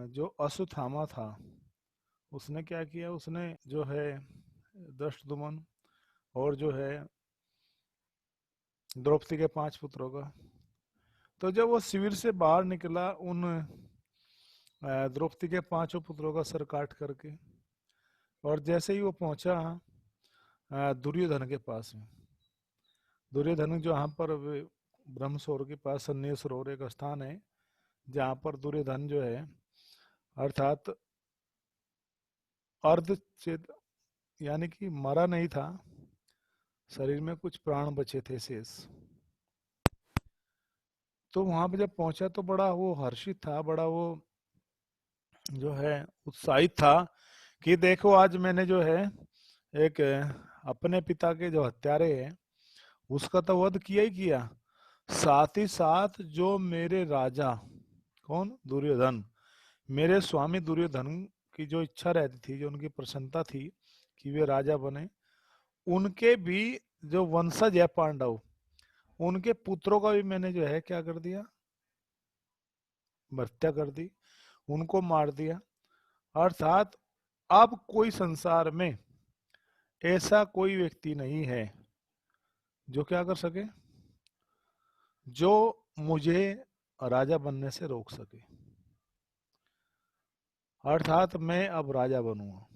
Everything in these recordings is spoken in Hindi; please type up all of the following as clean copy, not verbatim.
जो अश्वत्थामा था उसने क्या किया, उसने जो है दृष्टद्युम्न और जो है द्रौपदी के 5 पुत्रों का, तो जब वो शिविर से बाहर निकला उन द्रौपदी के 5 पुत्रों का सर काट करके, और जैसे ही वो पहुंचा दुर्योधन के पास में, दुर्योधन जो यहाँ पर ब्रह्म सरोवर के पास सन्निय सरोवर एक स्थान है जहाँ पर दुर्योधन जो है अर्थात अर्धचेत यानी कि मरा नहीं था, शरीर में कुछ प्राण बचे थे शेष। तो वहां पे जब पहुंचा तो बड़ा वो हर्षित था, बड़ा वो जो है उत्साहित था कि देखो आज मैंने जो है एक अपने पिता के जो हत्यारे हैं उसका तो वध किया ही किया, साथ ही साथ जो मेरे राजा, कौन, दुर्योधन, मेरे स्वामी दुर्योधन की जो इच्छा रहती थी, जो उनकी प्रसन्नता थी कि वे राजा बने, उनके भी जो वंशज है पांडव, उनके पुत्रों का भी मैंने जो है क्या कर दिया, हत्या कर दी, उनको मार दिया। अर्थात अब कोई संसार में ऐसा कोई व्यक्ति नहीं है जो क्या कर सके, जो मुझे राजा बनने से रोक सके, अर्थात मैं अब राजा बनूंगा।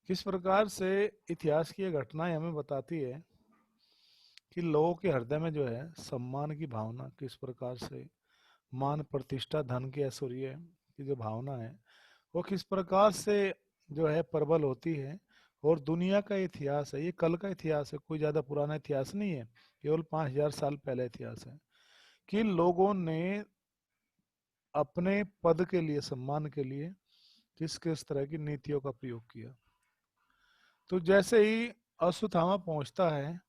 किस प्रकार से इतिहास की ये घटनाएं हमें बताती है कि लोगों के हृदय में जो है सम्मान की भावना किस प्रकार से, मान प्रतिष्ठा धन की ऐश्वर्य की जो भावना है वो किस प्रकार से जो है प्रबल होती है। और दुनिया का इतिहास है, ये कल का इतिहास है, कोई ज्यादा पुराना इतिहास नहीं है, केवल 5000 साल पहले इतिहास है कि लोगों ने अपने पद के लिए, सम्मान के लिए किस किस तरह की नीतियों का प्रयोग किया। तो जैसे ही अश्वत्थामा पहुंचता है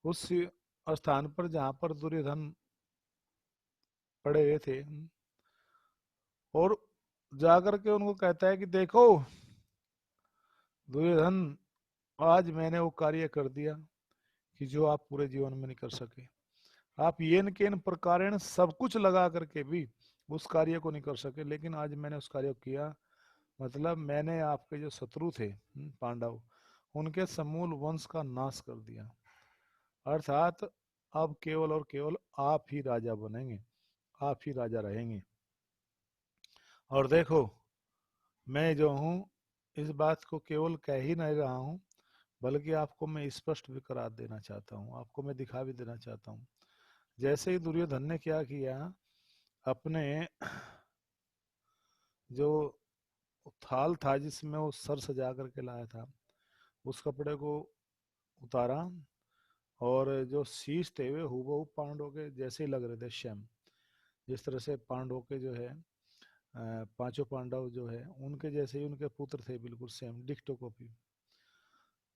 उस स्थान पर जहां पर दुर्योधन पड़े हुए थे, और जाकर के उनको कहता है कि देखो दुर्योधन, आज मैंने वो कार्य कर दिया कि जो आप पूरे जीवन में नहीं कर सके। आप येन केन प्रकारेण सब कुछ लगा करके भी उस कार्य को नहीं कर सके, लेकिन आज मैंने उस कार्य को किया। मतलब मैंने आपके जो शत्रु थे पांडव, उनके समूल वंश का नाश कर दिया। अर्थात अब केवल और केवल आप ही राजा बनेंगे, आप ही राजा रहेंगे। और देखो मैं जो हूँ इस बात को केवल कह ही नहीं रहा हूँ, बल्कि आपको मैं स्पष्ट भी करा देना चाहता हूँ, आपको मैं दिखा भी देना चाहता हूँ। जैसे ही दुर्योधन ने क्या किया, अपने जो थाल था जिसमें वो सर सजा करके लाया था उस कपड़े को उतारा, और जो शीश थे वे हूबहू पांडवों के जैसे ही लग रहे थे, श्याम, जिस तरह से पांडवों के जो है 5 पांडव जो है उनके जैसे ही उनके पुत्र थे, बिल्कुल सेम डिक्टो कॉपी।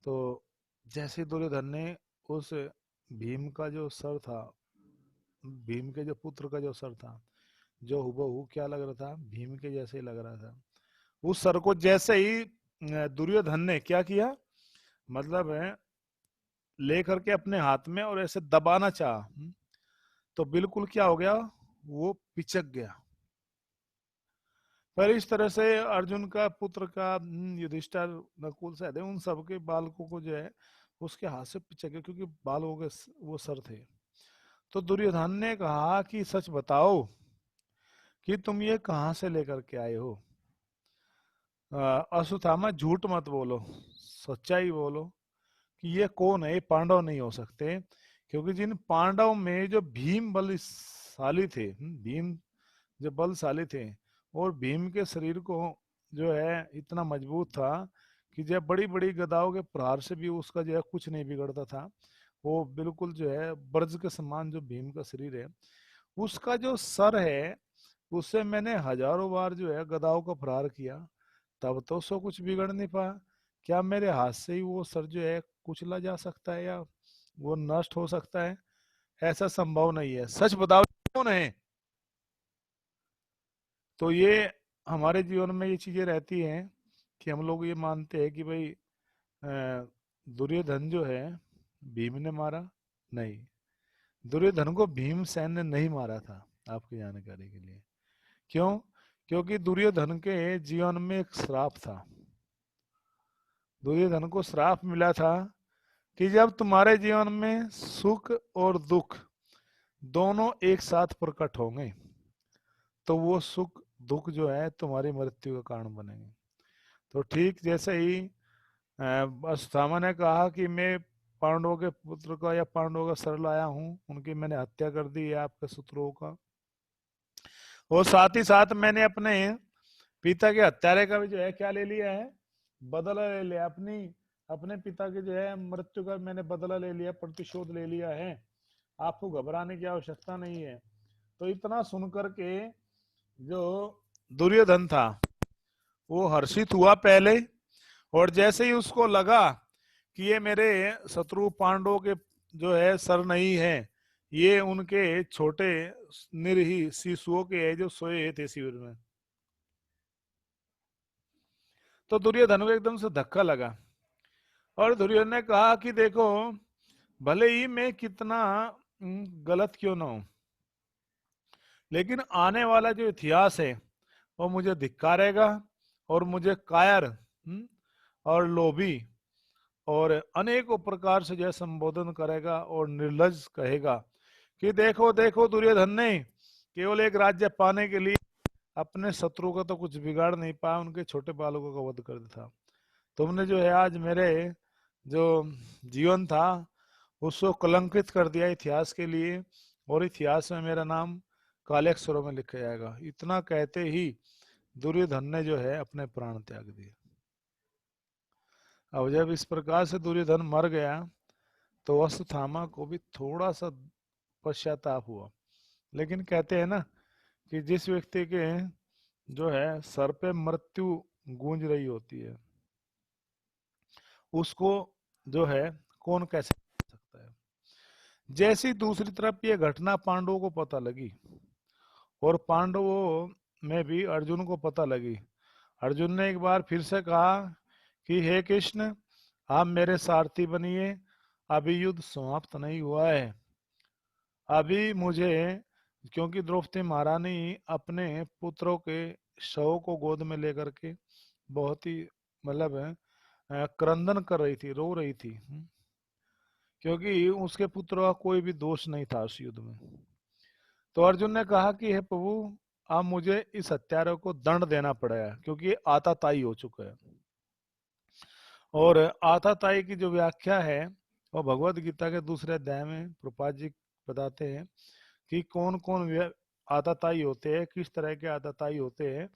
तो जैसे दुर्योधन ने उस भीम का जो सर था, भीम के जो पुत्र का जो सर था, जो हुबहू क्या लग रहा था, भीम के जैसे ही लग रहा था, उस सर को जैसे ही दुर्योधन ने क्या किया, मतलब है लेकर के अपने हाथ में और ऐसे दबाना चाहा, तो बिल्कुल क्या हो गया, वो पिचक गया। पर इस तरह से अर्जुन का पुत्र का युधिष्ठिर, नकुल, सहदेव, उन सबके बालकों को जो है उसके हाथ से पिचक गया, क्योंकि बालों के वो सर थे। तो दुर्योधन ने कहा कि सच बताओ कि तुम ये कहां से लेकर के आए हो। अश्वत्थामा झूठ मत बोलो, सच्चाई बोलो कि ये कौन है, ये पांडव नहीं हो सकते, क्योंकि जिन पांडव में जो भीम बलशाली थे, भीम जो बलशाली थे, और भीम के शरीर को जो है इतना मजबूत था कि जब बड़ी बड़ी गदाओं के प्रहार से भी उसका जो है कुछ नहीं बिगड़ता था। वो बिल्कुल जो है ब्रज के समान जो भीम का शरीर है, उसका जो सर है उससे मैंने हजारों बार जो है गदाओं का प्रहार किया, तब तो उसको कुछ बिगड़ नहीं पाया। क्या मेरे हाथ से ही वो सर जो है कुचला जा सकता है या वो नष्ट हो सकता है? ऐसा संभव नहीं है, सच बताओ कौन है। तो ये हमारे जीवन में ये चीजें रहती हैं कि हम लोग ये मानते हैं कि भाई दुर्योधन जो है भीम ने मारा, नहीं, दुर्योधन को भीमसेन ने नहीं मारा था, आपकी जानकारी के लिए। क्यों? क्योंकि दुर्योधन के जीवन में एक श्राप था। दुर्योधन को श्राप मिला था कि जब तुम्हारे जीवन में सुख और दुख दोनों एक साथ प्रकट होंगे तो वो सुख दुख जो है तुम्हारी मृत्यु का कारण बनेंगे। तो ठीक जैसे ही अश्वत्थामा ने कहा कि मैं पांडवों के पुत्र का या पांडवों का सर लाया हूँ, उनकी मैंने हत्या कर दी है आपके शत्रुओं का, और साथ ही साथ मैंने अपने पिता के हत्यारे का भी जो है क्या ले लिया है, बदला ले लिया। अपने पिता के जो है मृत्यु का मैंने बदला ले लिया, प्रतिशोध ले लिया है, आपको घबराने की आवश्यकता नहीं है। तो इतना सुनकर के जो दुर्योधन था वो हर्षित हुआ पहले, और जैसे ही उसको लगा कि ये मेरे शत्रु पांडवों के जो है सर नहीं है, ये उनके छोटे निरीह शिशुओं के है जो सोए थे शिविर में, तो दुर्योधन को एकदम से धक्का लगा। और दुर्योधन ने कहा कि देखो, भले ही मैं कितना गलत क्यों ना हूं, लेकिन आने वाला जो इतिहास है वो मुझे धिक्कारेगा और मुझे कायर और लोभी और अनेकों प्रकार से जो संबोधन करेगा और निर्लज कहेगा कि देखो देखो दुर्योधन ने केवल एक राज्य पाने के लिए अपने शत्रु का तो कुछ बिगाड़ नहीं पाया, उनके छोटे बालकों का वध कर दिया। तुमने जो है आज मेरे जो जीवन था उसको कलंकित कर दिया इतिहास के लिए, और इतिहास में मेरा नाम काले अक्षरों में लिखा जाएगा। इतना कहते ही दुर्योधन ने जो है अपने प्राण त्याग दिए। अब जब इस प्रकार से दुर्योधन मर गया तो अश्वत्थामा को भी थोड़ा सा पश्चाताप हुआ, लेकिन कहते हैं ना कि जिस व्यक्ति के जो है सर पे मृत्यु गूंज रही होती है उसको जो है कौन कैसे सकता है। जैसी दूसरी तरफ ये घटना पांडवों को पता लगी और पांडवों में भी अर्जुन को पता लगी, अर्जुन ने एक बार फिर से कहा कि हे कृष्ण आप मेरे सारथी बनिए, अभी युद्ध समाप्त नहीं हुआ है। अभी मुझे, क्योंकि द्रौपदी महारानी अपने पुत्रों के शव को गोद में लेकर के बहुत ही मतलब क्रंदन कर रही थी, रो रही थी, क्योंकि उसके पुत्र का कोई भी दोष नहीं था उस युद्ध में। तो अर्जुन ने कहा कि हे प्रभु अब मुझे इस हत्यारे को दंड देना पड़ेगा क्योंकि ये आताताई हो चुका है। और आताताई की जो व्याख्या है वो भगवत गीता के दूसरे अध्याय में प्रभुपाद जी बताते हैं कि कौन कौन आताताई होते हैं, किस तरह के आताताई होते हैं।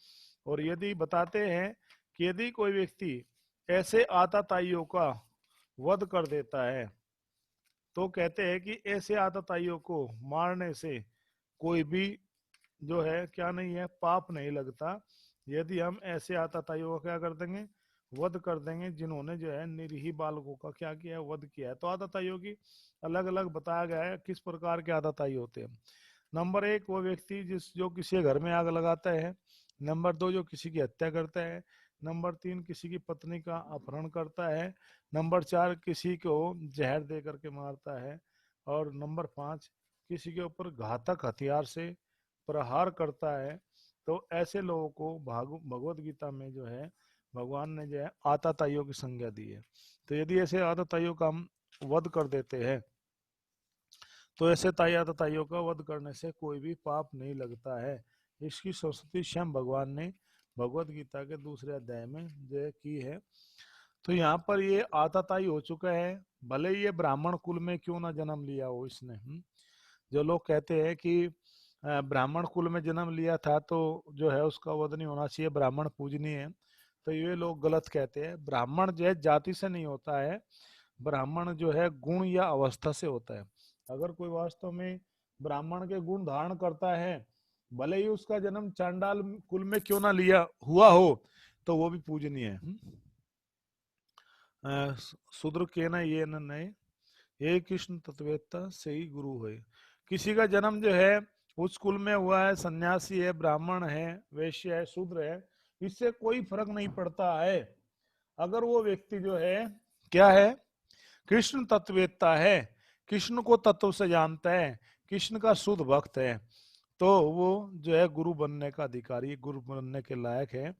और यदि बताते हैं कि यदि कोई व्यक्ति ऐसे आताताइयों का वध कर देता है तो कहते हैं कि ऐसे आताताइयों को मारने से कोई भी जो है क्या नहीं है, पाप नहीं लगता, यदि हम ऐसे आताताइयों का क्या कर देंगे, वध कर देंगे जिन्होंने जो है निरीह बालकों का क्या किया है, वध किया है। तो आताताइयों की अलग अलग बताया गया है किस प्रकार के आताताई होते हैं। नंबर एक वो व्यक्ति जो किसी घर में आग लगाता है, नंबर दो जो किसी की हत्या करता है, नंबर तीन किसी की पत्नी का अपहरण करता है, नंबर चार किसी को जहर दे करके मारता है, और नंबर पांच किसी के ऊपर घातक हथियार से प्रहार करता है। तो ऐसे लोगों को भगवत गीता में जो है भगवान ने जो है आताताइयों की संज्ञा दी है। तो यदि ऐसे आताताइयों का हम वध कर देते हैं तो ऐसे ताइयों का वध करने से कोई भी पाप नहीं लगता है। इसकी सरस्वती स्वयं भगवान ने भगवत गीता के दूसरे अध्याय में जो की है। तो यहाँ पर ये आताताई हो चुका है, भले ये ब्राह्मण कुल में क्यों ना जन्म लिया हो इसने। जो लोग कहते हैं कि ब्राह्मण कुल में जन्म लिया था तो जो है उसका वध नहीं होना चाहिए, ब्राह्मण पूजनीय है, तो ये लोग गलत कहते हैं। ब्राह्मण जो है जाति से नहीं होता है, ब्राह्मण जो है गुण या अवस्था से होता है। अगर कोई वास्तव में ब्राह्मण के गुण धारण करता है, भले ही उसका जन्म चांडाल कुल में क्यों ना लिया हुआ हो, तो वो भी पूजनीय है। शूद्र के न ये न नए, हे कृष्ण तत्वेत्ता से ही गुरु है। किसी का जन्म जो है उस कुल में हुआ है, सन्यासी है, ब्राह्मण है, वैश्य है, शूद्र है, इससे कोई फर्क नहीं पड़ता है। अगर वो व्यक्ति जो है क्या है, कृष्ण तत्वेत्ता है, कृष्ण को तत्व से जानता है, कृष्ण का शुद्ध भक्त है, तो वो जो है गुरु बनने का अधिकारी, गुरु बनने के लायक है।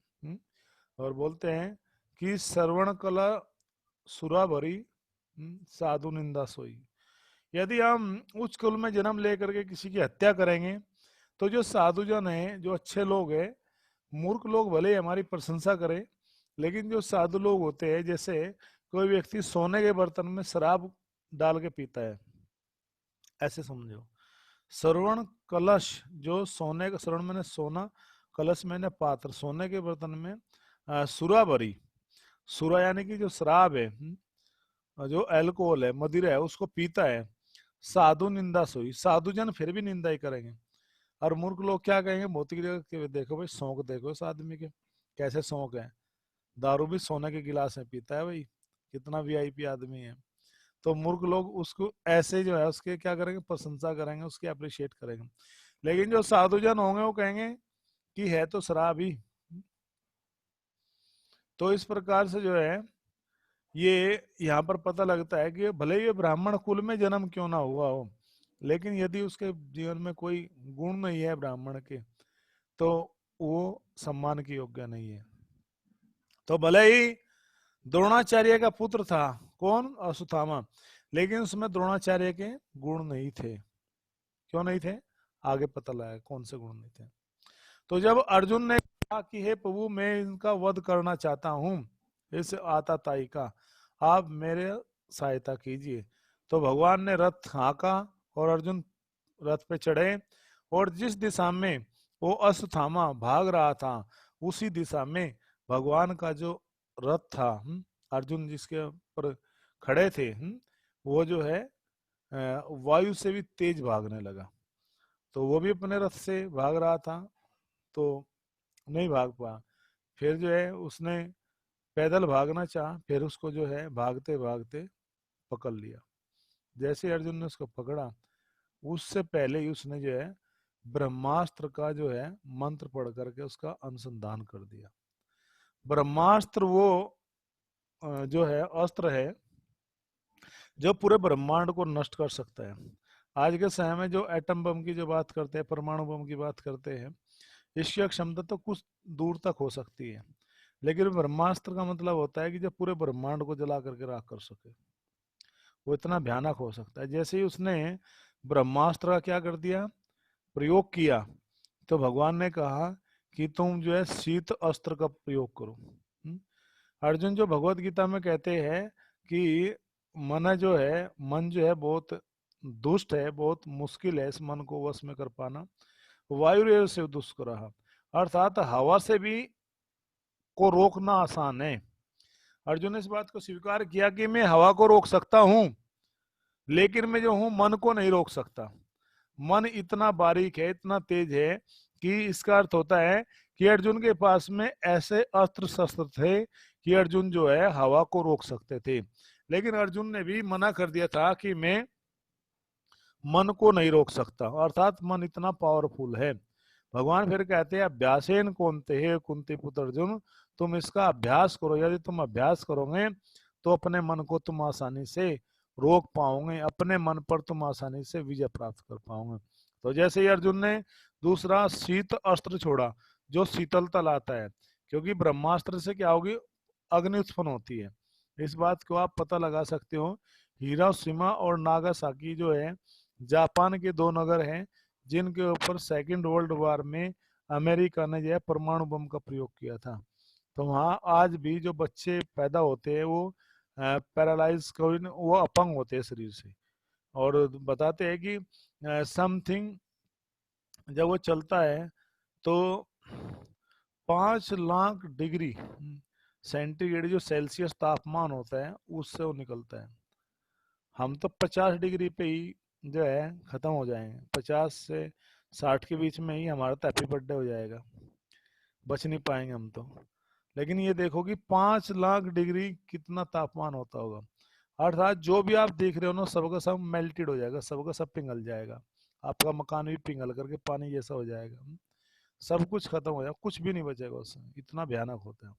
और बोलते हैं कि श्रवण कला सुराभरी, साधु निंदा सोई। यदि हम उच्च कुल में जन्म लेकर के किसी की हत्या करेंगे तो जो साधुजन है, जो अच्छे लोग हैं, मूर्ख लोग भले ही हमारी प्रशंसा करें, लेकिन जो साधु लोग होते हैं, जैसे कोई व्यक्ति सोने के बर्तन में शराब डाल के पीता है, ऐसे समझो। श्रवण कलश, जो सोने का, श्रवण मैंने सोना, कलश मैंने पात्र, सोने के बर्तन में सुरा भरी, सुरा यानी कि जो शराब है, जो अल्कोहल है, मदिरा है, उसको पीता है। साधु निंदा सोई, साधु जन फिर भी निंदा ही करेंगे। और मूर्ख लोग क्या कहेंगे, भौतिक जगत के, देखो भाई शौक देखो इस आदमी के, कैसे शौक है, दारू भी सोने के गिलास में पीता है भाई, कितना वीआईपी आदमी है। तो मूर्ख लोग उसको ऐसे जो है उसके क्या करेंगे, प्रशंसा करेंगे, उसकी अप्रिशिएट करेंगे। लेकिन जो साधुजन होंगे वो कहेंगे कि है तो शराब ही। तो इस प्रकार से जो है ये यहाँ पर पता लगता है कि भले ही ये ब्राह्मण कुल में जन्म क्यों ना हुआ हो, लेकिन यदि उसके जीवन में कोई गुण नहीं है ब्राह्मण के, तो वो सम्मान की योग्य नहीं है। तो भले ही द्रोणाचार्य का पुत्र था, कौन, अश्वत्थामा, लेकिन उसमें द्रोणाचार्य के गुण नहीं थे। क्यों नहीं थे, आगे पता लगा कौन से गुण नहीं थे। तो जब अर्जुन ने कहा कि हे प्रभु मैं इनका वध करना चाहता हूं, इस आताताई का, आप मेरे सहायता कीजिए, तो भगवान ने रथ हाँका और अर्जुन रथ पे चढ़े, और जिस दिशा में वो अश्वत्थामा भाग रहा था उसी दिशा में भगवान का जो रथ था, अर्जुन जिसके ऊपर खड़े थे, वो जो है वायु से भी तेज भागने लगा। तो वो भी अपने रथ से भाग रहा था, तो नहीं भाग पाया। फिर जो है उसने पैदल भागना चाहा, फिर उसको जो है भागते भागते पकड़ लिया। जैसे अर्जुन ने उसको पकड़ा, उससे पहले ही उसने जो है ब्रह्मास्त्र का जो है मंत्र पढ़ करके उसका अनुसंधान कर दिया। ब्रह्मास्त्र वो जो है अस्त्र है जो पूरे ब्रह्मांड को नष्ट कर सकता है। आज के समय में जो एटम बम की जो बात करते हैं, परमाणु बम की बात करते हैं, इसकी क्षमता तो कुछ दूर तक हो सकती है, लेकिन ब्रह्मास्त्र का मतलब होता है कि जो पूरे ब्रह्मांड को जला करके राख कर सके, वो इतना भयानक हो सकता है। जैसे ही उसने ब्रह्मास्त्र का क्या कर दिया, प्रयोग किया, तो भगवान ने कहा कि तुम जो है शीत अस्त्र का प्रयोग करो। अर्जुन जो भगवत गीता में कहते हैं कि मन जो है, मन जो है बहुत दुष्ट है, बहुत मुश्किल है इस मन को वश में कर पाना, वायु से दुष्कर, अर्थात हवा से भी को रोकना आसान है। अर्जुन ने इस बात को स्वीकार किया कि मैं हवा को रोक सकता हूं, लेकिन मैं जो हूं मन को नहीं रोक सकता। मन इतना बारीक है, इतना तेज है कि इसका अर्थ होता है कि अर्जुन के पास में ऐसे अस्त्र शस्त्र थे कि अर्जुन जो है हवा को रोक सकते थे। लेकिन अर्जुन ने भी मना कर दिया था कि मैं मन को नहीं रोक सकता, अर्थात मन इतना पावरफुल है। भगवान फिर कहते हैं अभ्यासेन कौनते हे कुंती पुत्र अर्जुन, तुम इसका अभ्यास करो, यदि तुम अभ्यास करोगे तो अपने मन को तुम आसानी से रोक पाओगे, अपने मन पर तुम आसानी से विजय प्राप्त कर पाओगे। तो जैसे ही अर्जुन ने दूसरा शीत अस्त्र छोड़ा जो शीतलता लाता है, क्योंकि ब्रह्मास्त्र से क्या होगी, अग्नि उत्पन्न होती है। इस बात को आप पता लगा सकते हो, हिरोशिमा और नागासाकी जो है जापान के दो नगर हैं जिनके ऊपर सेकेंड वर्ल्ड वॉर में अमेरिका ने जो है परमाणु बम का प्रयोग किया था। तो वहाँ आज भी जो बच्चे पैदा होते हैं वो पैरालाइज, वो अपंग होते हैं शरीर से, और बताते हैं कि समथिंग जब वो चलता है तो 5 लाख डिग्री सेंटीग्रेड जो सेल्सियस तापमान होता है उससे वो निकलता है। हम तो 50 डिग्री पे ही जो है खत्म हो जाएंगे, 50 से 60 के बीच में ही हमारा तो हैप्पी बर्थडे हो जाएगा, बच नहीं पाएंगे हम तो। लेकिन ये देखो कि 5 लाख डिग्री कितना तापमान होता होगा, अर्थात जो भी आप देख रहे हो ना सबका सब मेल्टेड हो जाएगा, सबका सब पिघल जाएगा, आपका मकान भी पिघल करके पानी जैसा हो जाएगा, सब कुछ खत्म हो जाएगा, कुछ भी नहीं बचेगा उसमें, इतना भयानक होता है।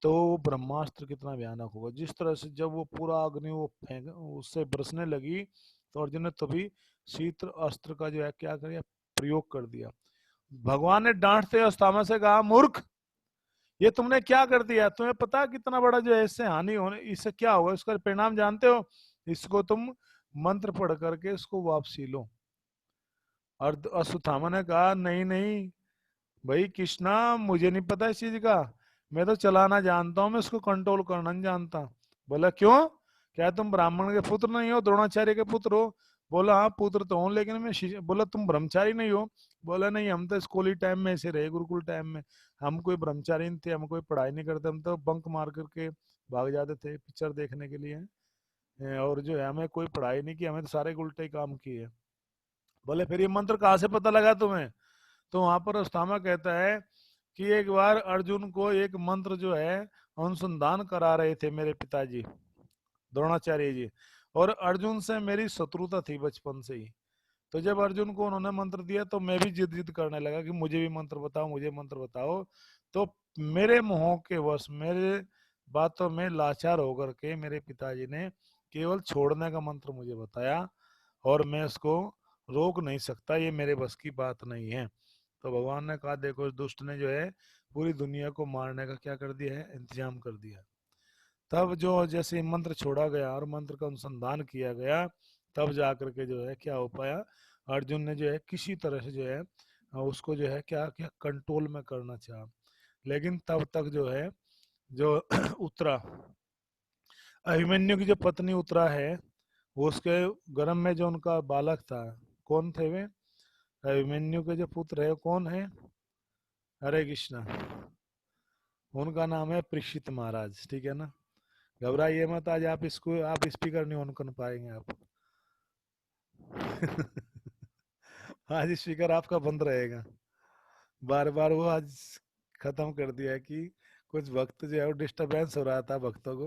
तो वो ब्रह्मास्त्र कितना भयानक होगा, जिस तरह से जब वो पूरा अग्नि वो फेंक उससे बरसने लगी, तो अर्जुन ने तभी शीत अस्त्र का जो है क्या किया, प्रयोग कर दिया। भगवान ने डांटते अस्थामा से कहा, मूर्ख, ये तुमने क्या कर दिया? तुम्हें पता कितना बड़ा जो है इससे हानि होने, इससे क्या होगा, इसका परिणाम जानते हो? इसको तुम मंत्र पढ़ करके इसको वापसी लो। और अश्वत्थामा ने कहा, नहीं नहीं भाई कृष्णा, मुझे नहीं पता इस चीज का, मैं तो चलाना जानता हूँ, मैं इसको कंट्रोल करना नहीं जानता। बोला क्यों? क्या तुम ब्राह्मण के पुत्र नहीं हो, द्रोणाचार्य के पुत्र हो? बोला हाँ पुत्र तो हूँ, लेकिन मैं बोला तुम ब्रह्मचारी नहीं हो? बोला नहीं, हम तो स्कूली टाइम में ऐसे रहे, गुरुकुल टाइम में, हम कोई ब्रह्मचारी नहीं थे, हम कोई पढ़ाई नहीं करते, हम तो बंक मार करके भाग जाते थे पिक्चर देखने के लिए। और जो है हमें कोई पढ़ाई नहीं की, हमें तो सारे उल्टे काम किए। बोले फिर ये मंत्र कहाँ से पता लगा तुम्हें? तो वहां पर अस्थामा कहता है कि एक बार अर्जुन को एक मंत्र जो है अनुसंधान करा रहे थे मेरे पिताजी द्रोणाचार्य जी, और अर्जुन से मेरी शत्रुता थी बचपन से ही। तो जब अर्जुन को उन्होंने मंत्र दिया तो मैं भी जिद जिद करने लगा कि मुझे भी मंत्र बताओ, मुझे मंत्र बताओ। तो मेरे मुंहों के वश, मेरे बातों में लाचार होकर के मेरे पिताजी ने केवल छोड़ने का मंत्र मुझे बताया, और मैं इसको रोक नहीं सकता, ये मेरे बस की बात नहीं है। तो भगवान ने कहा, देखो इस दुष्ट ने जो है पूरी दुनिया को मारने का क्या कर दिया है, इंतजाम कर दिया। तब जो जैसे मंत्र छोड़ा गया और मंत्र का अनुसंधान किया गया, तब जाकर के जो है क्या हो पाया, अर्जुन ने जो है किसी तरह से जो है उसको जो है क्या क्या कंट्रोल में करना चाहा। लेकिन तब तक जो है जो उत्तरा, अभिमन्यु की जो पत्नी उत्तरा है, वो उसके गर्भ में जो उनका बालक था, कौन थे वे? अभिमन्यु के जो पुत्र है कौन है? हरे कृष्णा। उनका नाम है परीक्षित महाराज, ठीक है ना? घबराइए मत, आज आप इसको आप स्पीकर नहीं ऑन कर पाएंगे आप। आज स्पीकर आपका बंद रहेगा। बार बार वो आज खत्म कर दिया है कि कुछ भक्त जो है वो डिस्टरबेंस हो रहा था भक्तों को,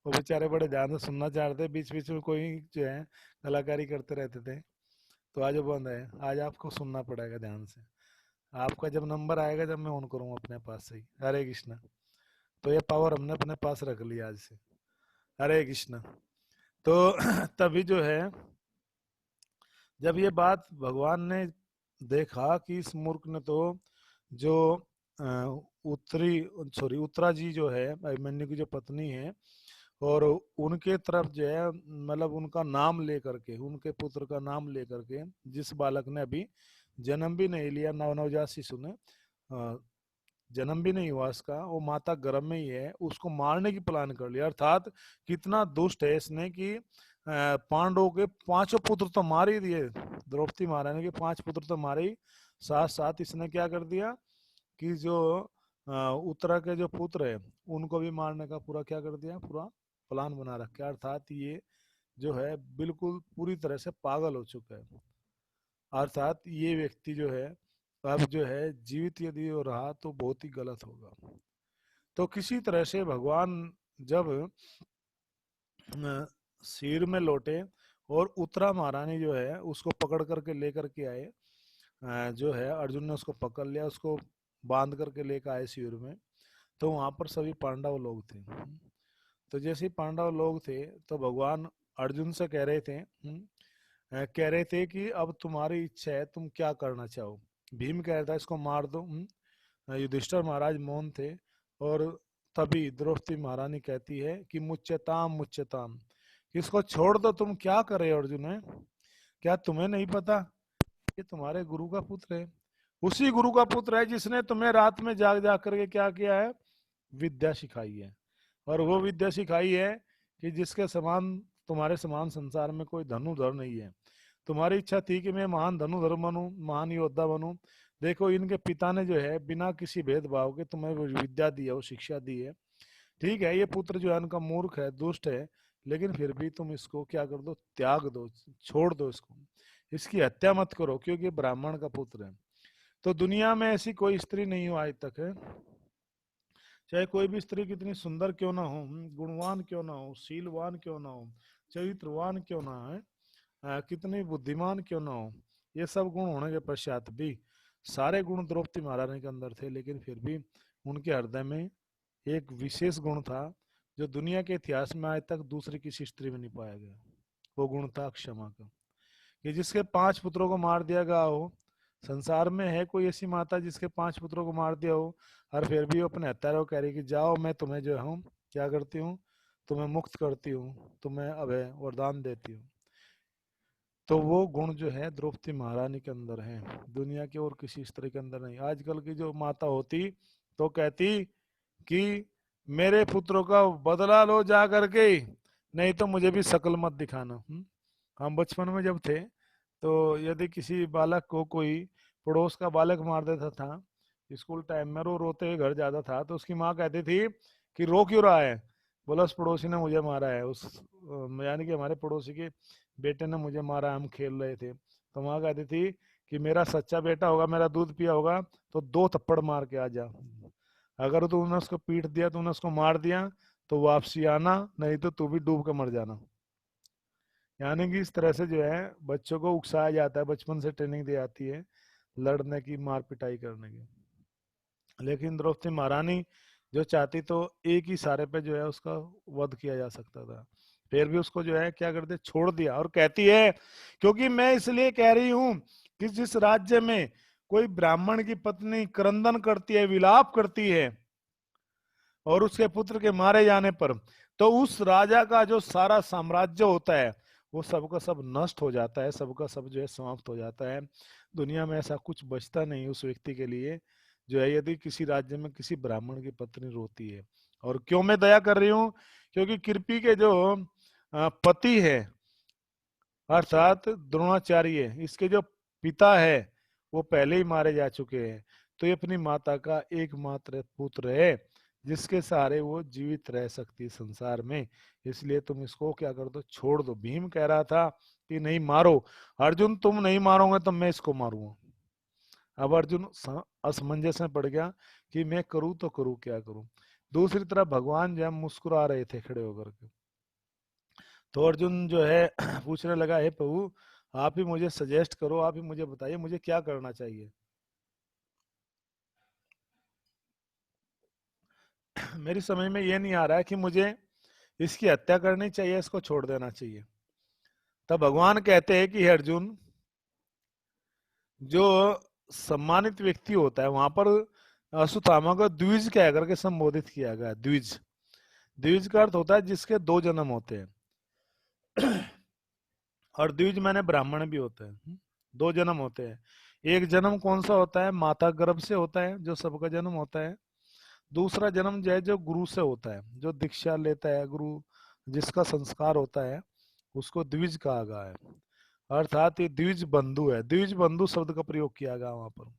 वो बेचारे बड़े ध्यान से सुनना चाहते थे, बीच बीच में कोई जो है कलाकारी करते रहते थे, तो आज वो बंद है। आज आपको सुनना पड़ेगा ध्यान से। आपका जब नंबर आएगा, जब मैं ऑन करूंगा अपने पास से ही। हरे कृष्णा। तो ये पावर हमने अपने पास रख लिया आज से। हरे कृष्णा। तो तभी जो है जब ये बात भगवान ने देखा कि इस मूर्ख ने तो जो उत्तरी सॉरी उत्तरा जी जो है अभिमन्यु की जो पत्नी है, और उनके तरफ जो है मतलब उनका नाम लेकर के, उनके पुत्र का नाम लेकर के, जिस बालक ने अभी जन्म भी नहीं लिया, नवजात शिशु ने जन्म भी नहीं हुआ इसका, वो माता गर्भ में ही है, उसको मारने की प्लान कर लिया। अर्थात कितना दुष्ट है इसने कि पांडवों के पांचों पुत्र तो मार ही दिए, द्रौपदी महारानी के 5 पुत्र तो मारे ही, साथ साथ इसने क्या कर दिया कि जो उत्तरा के जो पुत्र है उनको भी मारने का पूरा क्या कर दिया, पूरा प्लान बना रखा है। अर्थात ये जो है बिल्कुल पूरी तरह से पागल हो चुका है। अर्थात ये व्यक्ति जो है अब जो है जीवित यदि हो रहा तो बहुत ही गलत होगा। तो किसी तरह से भगवान जब सिर में लौटे और उत्तरा महारानी जो है उसको पकड़ करके लेकर के आए, जो है अर्जुन ने उसको पकड़ लिया, उसको बांध करके लेकर आए शिविर में। तो वहां पर सभी पांडव लोग थे। तो जैसे ही पांडव लोग थे तो भगवान अर्जुन से कह रहे थे, कह रहे थे कि अब तुम्हारी इच्छा है, तुम क्या करना चाहो। भीम कह रहा था इसको मार दो। युधिष्ठिर महाराज मौन थे। और तभी द्रौपदी महारानी कहती है कि मुच्यताम मुच्यताम, इसको छोड़ दो, तुम क्या कर रहे हो अर्जुन है? क्या तुम्हें नहीं पता ये तुम्हारे गुरु का पुत्र है? उसी गुरु का पुत्र है जिसने तुम्हें रात में जाग जाग करके क्या किया है, विद्या सिखाई है। और वो विद्या सिखाई है कि जिसके समान, तुम्हारे समान संसार में कोई धनुधर नहीं है। तुम्हारी इच्छा थी कि मैं महान धनुधर बनूं, महान योद्धा बनूं। देखो इनके पिता ने जो है बिना किसी भेदभाव के तुम्हें वो विद्या दी है, वो शिक्षा दी है। ठीक है, ये पुत्र जो है उनका मूर्ख है, दुष्ट है, लेकिन फिर भी तुम इसको क्या कर दो, त्याग दो, छोड़ दो इसको, इसकी हत्या मत करो, क्योंकि ब्राह्मण का पुत्र है। तो दुनिया में ऐसी कोई स्त्री नहीं हो आज तक है, चाहे कोई भी स्त्री कितनी सुंदर क्यों ना हो, गुणवान क्यों ना हो, शीलवान क्यों ना हो, चरित्रवान क्यों ना है, कितनी बुद्धिमान क्यों ना हो, ये सब गुण होने के पश्चात भी, सारे गुण द्रौपदी महारानी के अंदर थे, लेकिन फिर भी उनके हृदय में एक विशेष गुण था जो दुनिया के इतिहास में आज तक दूसरी किसी स्त्री में नहीं पाया गया। वो गुण था क्षमा का, कि जिसके 5 पुत्रों को मार दिया गया हो, संसार में है कोई ऐसी माता जिसके 5 पुत्रों को मार दिया हो और फिर भी वो अपने हत्यारों को कह रही कि जाओ मैं तुम्हें जो हूँ क्या करती हूँ, तुम्हें मुक्त करती हूँ, तुम्हें अभय वरदान देती हूँ। तो वो गुण जो है द्रौपदी महारानी के अंदर है, दुनिया के और किसी स्त्री के अंदर नहीं। आजकल की जो माता होती तो कहती कि मेरे पुत्रों का बदला लो जा करके, नहीं तो मुझे भी शकल मत दिखाना। हम बचपन में जब थे तो यदि किसी बालक को कोई पड़ोस का बालक मार देता था स्कूल टाइम में, रो रोते हुए घर जाता था तो उसकी माँ कहती थी कि रो क्यों रहा है, बोला उस पड़ोसी ने मुझे मारा है, उस यानी कि हमारे पड़ोसी के बेटे ने मुझे मारा, हम खेल रहे थे। तो माँ कहती थी कि मेरा सच्चा बेटा होगा, मेरा दूध पिया होगा तो 2 थप्पड़ मार के आ जा, अगर तूने उसको पीट दिया, तूने उसको मार दिया तो वापसी आना, नहीं तो तू भी डूब के मर जाना। यानी कि इस तरह से जो है बच्चों को उकसाया जाता है, बचपन से ट्रेनिंग दी जाती है लड़ने की, मार पिटाई करने की। लेकिन द्रौपदी महारानी जो चाहती तो एक ही सारे पे जो है उसका वध किया जा सकता था, फिर भी उसको जो है क्या करते, छोड़ दिया। और कहती है क्योंकि मैं इसलिए कह रही हूं कि जिस राज्य में कोई ब्राह्मण की पत्नी क्रंदन करती है, विलाप करती है और उसके पुत्र के मारे जाने पर, तो उस राजा का जो सारा साम्राज्य होता है वो सबका सब नष्ट हो जाता है, सबका सब जो है समाप्त हो जाता है। दुनिया में ऐसा कुछ बचता नहीं उस व्यक्ति के लिए जो है यदि किसी राज्य में किसी ब्राह्मण की पत्नी रोती है। और क्यों मैं दया कर रही हूँ, क्योंकि कृपी के जो पति है अर्थात द्रोणाचार्य, इसके जो पिता है वो पहले ही मारे जा चुके हैं, तो ये अपनी माता का एकमात्र पुत्र है जिसके सहारे वो जीवित रह सकती है संसार में। इसलिए तुम इसको क्या कर दो, छोड़ दो। भीम कह रहा था कि नहीं मारो, अर्जुन तुम नहीं मारोगे तो मैं इसको मारूंगा। अब अर्जुन असमंजस में पड़ गया कि मैं करूं तो करूं क्या करूं। दूसरी तरफ भगवान जो है मुस्कुरा रहे थे खड़े होकर के। तो अर्जुन जो है पूछने लगा, हे प्रभु आप ही मुझे सजेस्ट करो, आप ही मुझे बताइए मुझे क्या करना चाहिए। मेरी समझ में ये नहीं आ रहा है कि मुझे इसकी हत्या करनी चाहिए, इसको छोड़ देना चाहिए। तब भगवान कहते हैं कि हे अर्जुन, जो सम्मानित व्यक्ति होता है वहां पर अश्वत्थामा को द्विज कह करके संबोधित किया गया। द्विज, द्विज का अर्थ होता है जिसके 2 जन्म होते हैं और द्विज माने ब्राह्मण भी होते हैं। 2 जन्म होते हैं। एक जन्म कौन सा होता है, माता गर्भ से होता है जो सबका जन्म होता है। दूसरा जन्म जो है जो गुरु से होता है, जो दीक्षा लेता है गुरु, जिसका संस्कार होता है, उसको द्विज कहा गया है। अर्थात ये द्विज बंधु है, द्विज बंधु शब्द का प्रयोग किया गया वहां पर।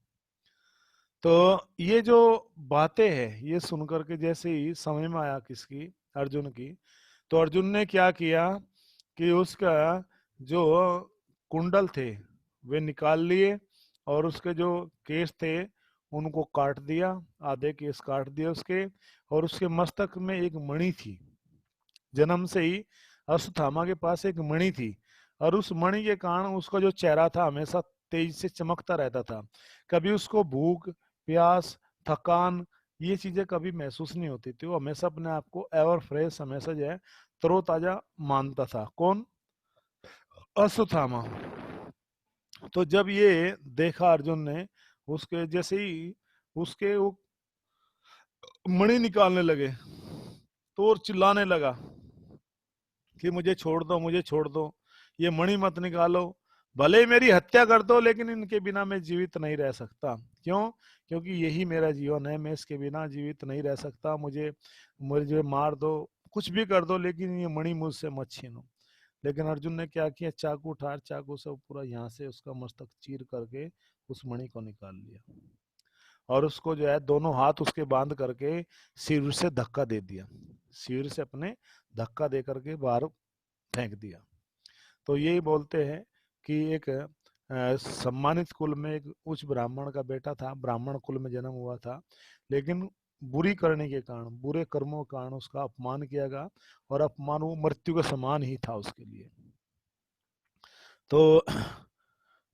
तो ये जो बातें हैं ये सुनकर के जैसे ही समझ में आया किसकी, अर्जुन की, तो अर्जुन ने क्या किया कि उसका जो कुंडल थे वे निकाल लिए और उसके जो केस थे उनको काट दिया, आधे केस काट दिए उसके। और उसके मस्तक में एक मणि थी, जन्म से ही अश्वत्थामा के पास एक मणि थी, और उस मणि के कारण उसका जो चेहरा था हमेशा तेज से चमकता रहता था। कभी उसको भूख, प्यास, थकान ये चीजें कभी महसूस नहीं होती थी। वो हमेशा अपने आप को एवर फ्रेश, हमेशा जो है तरोताजा मानता था। कौन, अश्वत्थामा। तो जब ये देखा अर्जुन ने, उसके जैसे ही उसके वो मणि निकालने लगे तो और चिल्लाने लगा कि मुझे छोड़ दो, मुझे छोड़ दो, ये मणि मत निकालो, भले ही मेरी हत्या कर दो लेकिन इनके बिना मैं जीवित नहीं रह सकता। क्यों, क्योंकि यही मेरा जीवन है, मैं इसके बिना जीवित नहीं रह सकता। मुझे मुझे मार दो, कुछ भी कर दो, लेकिन ये मणि मुझसे मत छीनो। लेकिन अर्जुन ने क्या किया, चाकू उठा, चाकू से पूरा यहाँ से उसका मस्तक चीर करके उस मणि को निकाल लिया और उसको जो है दोनों हाथ उसके बांध करके सिर से धक्का दे दिया, सिर से अपने धक्का दे करके बाहर फेंक दिया। तो यही बोलते हैं कि एक सम्मानित कुल में एक उच्च ब्राह्मण का बेटा था, ब्राह्मण कुल में जन्म हुआ था, लेकिन बुरी करने के कारण, बुरे कर्मों के कारण उसका अपमान किया गया, और अपमान वो मृत्यु के समान ही था उसके लिए। तो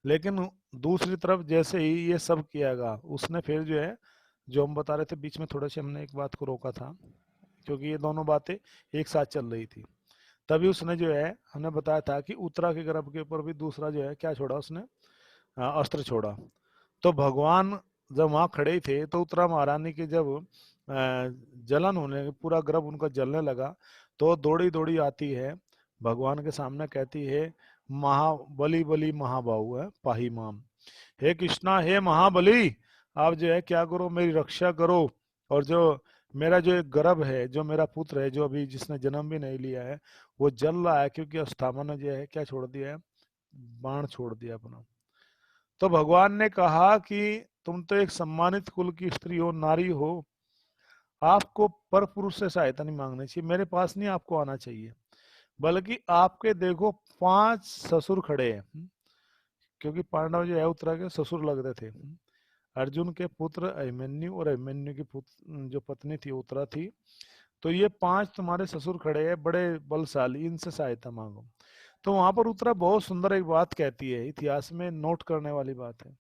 लेकिन दूसरी तरफ जैसे ही ये सब किया गया, उसने फिर जो है, जो हम बता रहे थे बीच में थोड़ा सा हमने एक बात को रोका था क्योंकि ये दोनों बातें एक साथ चल रही थी। तभी उसने जो है, हमने बताया था कि उत्तरा के गर्भ के ऊपर भी दूसरा जो है क्या छोड़ा उसने, अस्त्र छोड़ा। तो भगवान जब वहां खड़े थे तो उत्तरा महारानी की जब जलन होने, पूरा गर्भ उनका जलने लगा, तो दौड़ी दौड़ी आती है भगवान के सामने, कहती है महाबली बली महाबाहु है पाही माम, हे कृष्णा हे महाबली, आप जो है क्या करो, मेरी रक्षा करो। और जो मेरा जो एक गर्भ है, जो मेरा पुत्र है, जो अभी जिसने जन्म भी नहीं लिया है, वो जल रहा है, क्योंकि अस्थामा ने जो है क्या छोड़ दिया है, बाण छोड़ दिया अपना। तो भगवान ने कहा कि तुम तो एक सम्मानित कुल की स्त्री हो, नारी हो, आपको पर पुरुष से सहायता नहीं मांगनी चाहिए, मेरे पास नहीं आपको आना चाहिए, बल्कि आपके देखो 5 ससुर खड़े हैं। क्योंकि पांडव जो है उत्तरा के ससुर लगते थे। अर्जुन के पुत्र अभिमन्यु और अभिमन्यु की पुत्र जो पत्नी थी उत्तरा थी। तो ये 5 तुम्हारे ससुर खड़े हैं, बड़े बलशाली, इनसे सहायता मांगो। तो वहां पर उत्तरा बहुत सुंदर एक बात कहती है, इतिहास में नोट करने वाली बात है।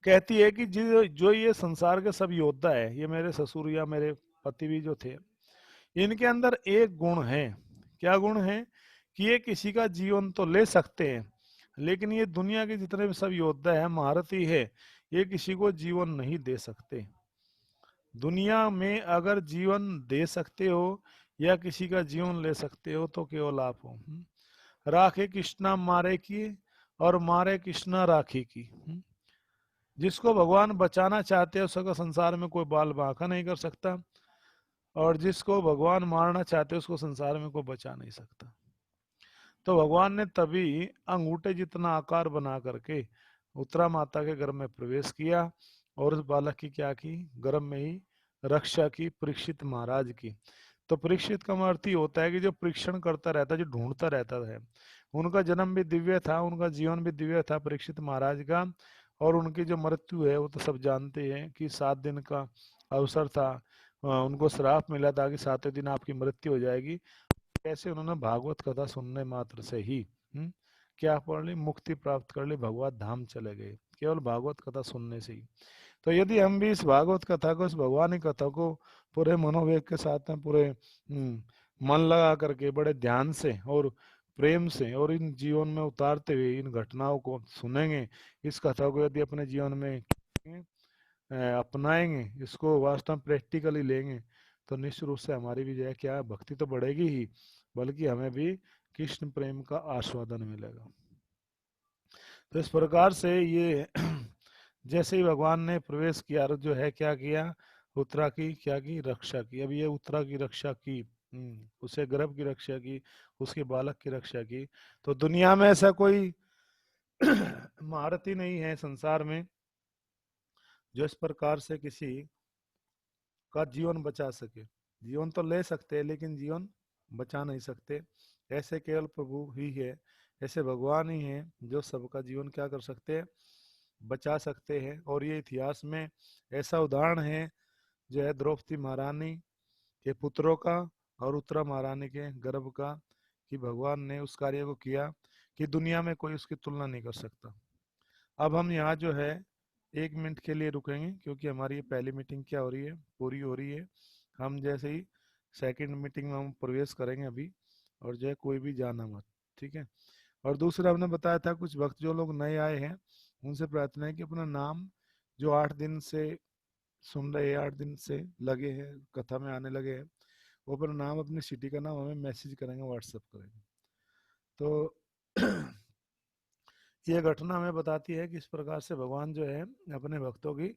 कहती है कि जो ये संसार के सब योद्धा है, ये मेरे ससुर या मेरे पति भी जो थे, इनके अंदर एक गुण है। क्या गुण है? कि ये किसी का जीवन तो ले सकते हैं, लेकिन ये दुनिया के जितने भी सब योद्धा है, महारथी है, ये किसी को जीवन नहीं दे सकते। दुनिया में अगर जीवन दे सकते हो या किसी का जीवन ले सकते हो तो केवल आप हो। राखे कृष्णा मारे की और मारे कृष्णा राखी की। जिसको भगवान बचाना चाहते हैं उसका संसार में कोई बाल बांका नहीं कर सकता, और जिसको भगवान मारना चाहते हैं उसको संसार में कोई बचा नहीं सकता। तो भगवान ने तभी अंगूठे जितना आकार बना करके उत्तरा माता के गर्भ में प्रवेश किया, और उस बालक की क्या की, गर्भ में ही रक्षा की, परीक्षित महाराज की। तो परीक्षित का अर्थ ही होता है कि जो परीक्षण करता रहता है, जो ढूंढता रहता है। उनका जन्म भी दिव्य था, उनका जीवन भी दिव्य था परीक्षित महाराज का। और उनकी जो मृत्यु है वो तो सब जानते हैं कि 7 दिन का अवसर था, उनको श्राप मिला था कि 7वें दिन आपकी मृत्यु हो जाएगी। कैसे उन्होंने भागवत कथा सुनने मात्र से ही क्या पढ़ ली, मुक्ति प्राप्त कर ली, भगवत धाम चले गए, केवल भागवत कथा सुनने से ही। तो यदि हम भी इस भागवत कथा को, इस भगवान की कथा को पूरे मनोवेग के साथ में, पूरे मन लगा करके, बड़े ध्यान से और प्रेम से और इन जीवन में उतारते हुए इन घटनाओं को सुनेंगे, इस कथा को यदि अपने जीवन में अपनाएंगे, इसको वास्तव में प्रैक्टिकली लेंगे, तो निश्चित रूप से हमारी भी जो है क्या, भक्ति तो बढ़ेगी ही, बल्कि हमें भी कृष्ण प्रेम का आस्वादन मिलेगा। तो इस प्रकार से ये जैसे ही भगवान ने प्रवेश किया, जो है क्या किया, उत्तरा की क्या की, रक्षा की। अब ये उत्तरा की रक्षा की, उसे गर्भ की रक्षा की, उसके बालक की रक्षा की। तो दुनिया में ऐसा कोई महारथी नहीं है संसार में जो इस प्रकार से किसी का जीवन बचा सके। जीवन तो ले सकते हैं लेकिन जीवन बचा नहीं सकते। ऐसे केवल प्रभु ही है, ऐसे भगवान ही हैं जो सबका जीवन क्या कर सकते हैं, बचा सकते हैं। और ये इतिहास में ऐसा उदाहरण है जो है द्रौपदी महारानी के पुत्रों का और उत्तरा महारानी के गर्भ का, कि भगवान ने उस कार्य को किया कि दुनिया में कोई उसकी तुलना नहीं कर सकता। अब हम यहाँ जो है 1 मिनट के लिए रुकेंगे, क्योंकि हमारी ये पहली मीटिंग क्या हो रही है, पूरी हो रही है। हम जैसे ही सेकंड मीटिंग में हम प्रवेश करेंगे अभी, और जो है कोई भी जाना मत, ठीक है। और दूसरा हमने बताया था, कुछ भक्त जो लोग नए आए हैं उनसे प्रार्थना है कि अपना नाम, जो 8 दिन से सुन रहे हैं, 8 दिन से लगे हैं, कथा में आने लगे हैं, वो अपना नाम, अपनी सिटी का नाम हमें मैसेज करेंगे, व्हाट्सएप करेंगे। तो ये घटना हमें बताती है कि इस प्रकार से भगवान जो है अपने भक्तों की